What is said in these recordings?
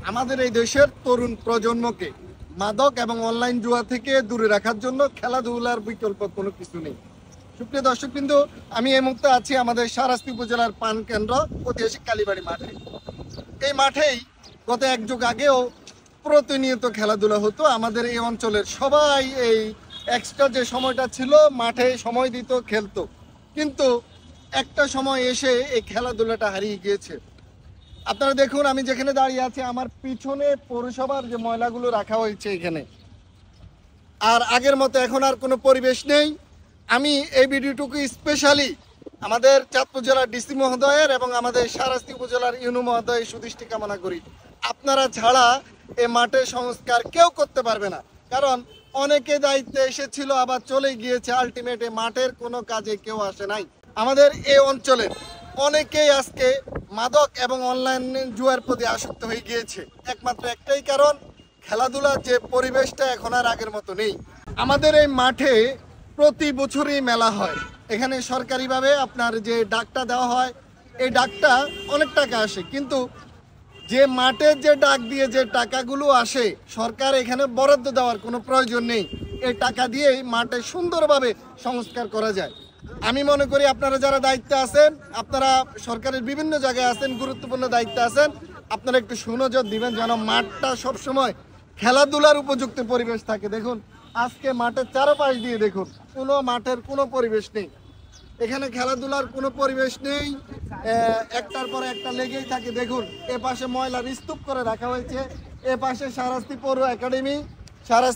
আমাদের এই দেশের তরুণ প্রজন্মকে মাদক এবং অনলাইন জুয়া থেকে দূরে রাখার জন্য খেলাধুলার বিকল্প কোনো কিছু নেই। সুপ্রিয় দর্শকবৃন্দ, আমি এই মুহূর্তে আছি আমাদের শাহরাস্তি উপজেলার পান কেন্দ্র ঐতিহাসিক কালীবাড়ি মাঠে। এই মাঠেই গত এক যুগ আগেও প্রতিনিয়ত খেলাধুলা হতো। আমাদের এই অঞ্চলের সবাই এই এক্সট্রা যে সময়টা ছিল মাঠে সময় দিত, খেলতো। কিন্তু একটা সময় এসে এই খেলাধুলাটা হারিয়ে গিয়েছে। আপনারা দেখুন, আমি যেখানে দাঁড়িয়ে আছি আমার পিছনে পৌরসভার যে ময়লাগুলো রাখা হয়েছে এখানে, আর আগের মতো এখন আর কোনো পরিবেশ নেই। আমি এই ভিডিওটুকু স্পেশালি আমাদের চাঁদপুর জেলার ডিসি মহোদয়ের এবং আমাদের শাহরাস্তি উপজেলার ইউনু মহোদয়ের সুদৃষ্টি কামনা করি। আপনারা ছাড়া এ মাঠের সংস্কার কেউ করতে পারবে না, কারণ অনেকে দায়িত্বে এসেছিল আবার চলে গিয়েছে, আলটিমেটে মাঠের কোনো কাজে কেউ আসে নাই। আমাদের এই অঞ্চলের অনেকেই আজকে মাদক এবং অনলাইন জুয়ার প্রতি আসক্ত হয়ে গিয়েছে। একমাত্র একটাই কারণ, খেলাধুলার যে পরিবেশটা এখন আর আগের মতো নেই। আমাদের এই মাঠে প্রতি বছরই মেলা হয়। এখানে সরকারিভাবে আপনার যে ডাকটা দেওয়া হয়, এই ডাকটা অনেক টাকা আসে, কিন্তু যে মাঠের যে ডাক দিয়ে যে টাকাগুলো আসে, সরকার এখানে বরাদ্দ দেওয়ার কোনো প্রয়োজন নেই। এই টাকা দিয়েই মাঠে সুন্দরভাবে সংস্কার করা যায়। আমি মনে করি আপনারা যারা দায়িত্বে আছেন, আপনারা সরকারের বিভিন্ন জায়গায় আছেন, গুরুত্বপূর্ণ দায়িত্বে আছেন, আপনারা একটু সুনজর দিবেন যেন মাঠটা সবসময় খেলাধুলার উপযুক্ত পরিবেশ থাকে। দেখুন, আজকে মাঠের চারপাশ দিয়ে দেখুন, কোনো মাঠের কোনো পরিবেশ নেই। এখানে খেলাধুলার কোনো পরিবেশ নেই, একটার পর একটা লেগেই থাকে। দেখুন, এ পাশে ময়লার স্তূপ করে রাখা হয়েছে, এ পাশে শাহরাস্তি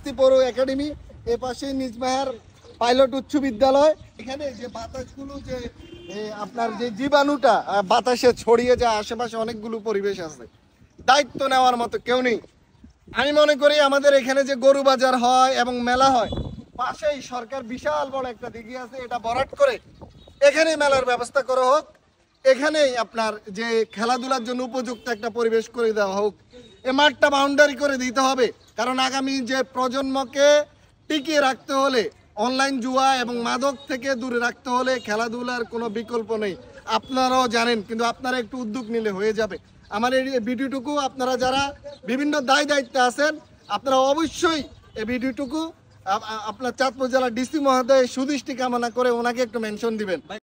পৌর একাডেমি, এ পাশে নিজমাহার পাইলট উচ্চ বিদ্যালয়। এখানে যে বাতাসগুলো, যে আপনার যে জীবাণুটা বাতাসে ছড়িয়ে যায়, আশেপাশে অনেকগুলো পরিবেশ আছে, দায়িত্ব নেওয়ার মতো কেউ নেই। আমি মনে করি আমাদের এখানে যে গরু বাজার হয় এবং মেলা হয়, পাশেই সরকার বিশাল বড় একটা দিঘি আছে, এটা ভরাট করে এখানেই মেলার ব্যবস্থা করা হোক। এখানেই আপনার যে খেলাধুলার জন্য উপযুক্ত একটা পরিবেশ করে দেওয়া হোক। এ মাঠটা বাউন্ডারি করে দিতে হবে, কারণ আগামী যে প্রজন্মকে টিকিয়ে রাখতে হলে, অনলাইন জুয়া এবং মাদক থেকে দূরে রাখতে হলে খেলাধুলার কোনো বিকল্প নেই। আপনারাও জানেন, কিন্তু আপনারা একটু উদ্যোগ নিলে হয়ে যাবে। আমার এই ভিডিওটুকু আপনারা যারা বিভিন্ন দায়িত্বে আছেন, আপনারা অবশ্যই এই ভিডিওটুকু আপনার চাঁদপুর জেলার ডিসি মহোদয় সুদৃষ্টি কামনা করে ওনাকে একটু মেনশন দিবেন।